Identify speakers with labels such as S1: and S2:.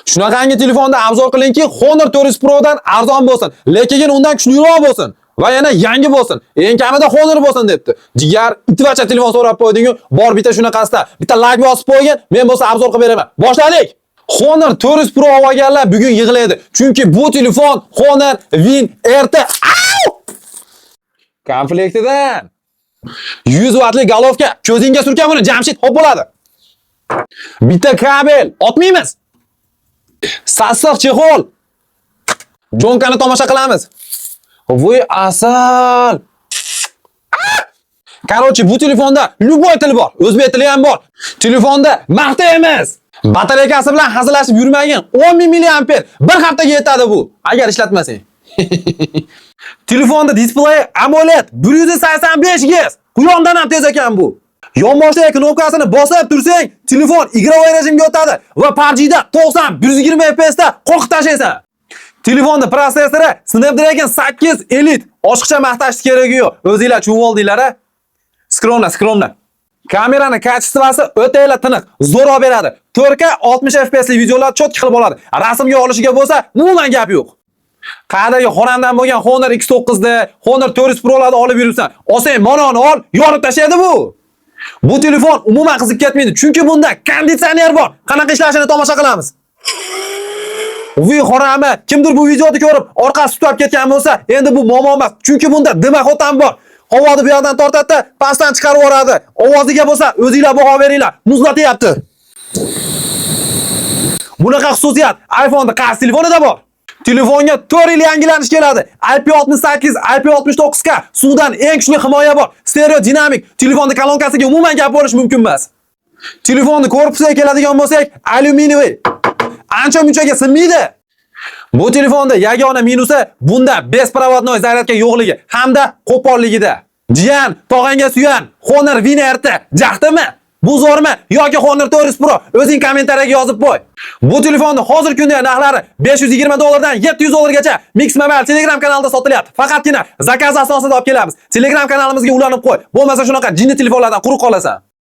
S1: Shunaqangi telefonda arzon qilingki, Honor 400 Pro dan arzon bo'lsin, lekin undan kuchliroq bo'lsin va yana yangi bo'lsin. Eng kamida Honor bo'lsin debdi. Jigar itvacha telefon so'rab qo'ydingu, bor bitta shunaqasida, bitta like bosib qo'ygin, men bo'lsa arzon qilib beraman. Boshladik. Honor 400 Pro olganlar bugun yig'laydi. Chunki bu telefon Honor Win RT. Komplektidan 100 wattli golovka, ko'zingga surkan buni Jamshid hop bo'ladi. Bitta kabel, otmaymiz. Sassiq chexol. Jonkani tomosha qilamiz. Voy asal. Короче, bu telefonda любой til bor, o'zbek tili ham bor. Telefonda maqta emas. Batareykasi bilan hazillashib yurmagin. 10 000 mAh bir haftaga yetadi bu, agar ishlatmasang. Telefonda displeyi AMOLED 185 Hz. Quyondan ham tez ekan bu. Yonboshda knopkasini bosib tursang, telefon игровой rejimga o'tadi va PUBG'da 90-120 FPS da qo'rqib tashlaysan. Telefonda protsessori Snapdragon 8 Elite. Oshqcha maqtashni keragi yo'q. O'zingizlar chuv oldinglar-a? Skromna. Kamerani kачествоsi o'ta tiniq, zo'r olib beradi. 4K 60 FPS li videolar cho'tki qilib oladi. Rasmga olishiga bo'lsa, umuman gap yo'q. Qadagi xonandan bo'lgan Honor X9 da, Honor 400 Pro larni olib yuribsan. Olsang, mononi ol, yorib tashlaydi bu. Bu telefon umuman qiziq ketmaydi, chunki bunda konditsioner bor. Qanaqa ishlashini tomosha qilamiz. Voy xorami, kimdir bu videoni ko'rib, orqasi tutab ketgan bo'lsa, endi bu muammo emas, chunki bunda dimoxod ham bor. Havoni bu yoqdan tortadi, pastdan chiqarib yuboradi. Ovoziga bo'lsa, o'zingizlar baho beringlar. Muzlatyapti. Bunaqa xususiyat iPhone'da qaysi telefonida bor? Telefonga 4 yil yangilanish keladi. IP68, IP69K suvdan eng kuchli himoya bor. Stereo dinamik. Telefonning kolonkasiga umuman gap bo'lish mumkin emas. Telefonni korpusiga keladigan bo'lsak, alyuminiy. Ancha-munchaga sinmaydi. Bu telefonda yagona minusi bunda besprovodnoy zaryadka yo'qligi hamda qo'polligida. Jiyan, tog'angga suyan, Honor Win RT jaqdimi? Bu zo'rmi yoki Honor 400 Pro? O'zing kommentariyaga yozib qo'y. Bu telefonning hozir kunda narxlari $520 dan $700 gacha Mix Mobile Telegram kanalida sotilyapti. Faqatgina zakaz asosida olib kelamiz. Telegram kanalimizga ulanib qo'y. Bo'lmasa shunaqa jinni telefonlardan quruq qolasan.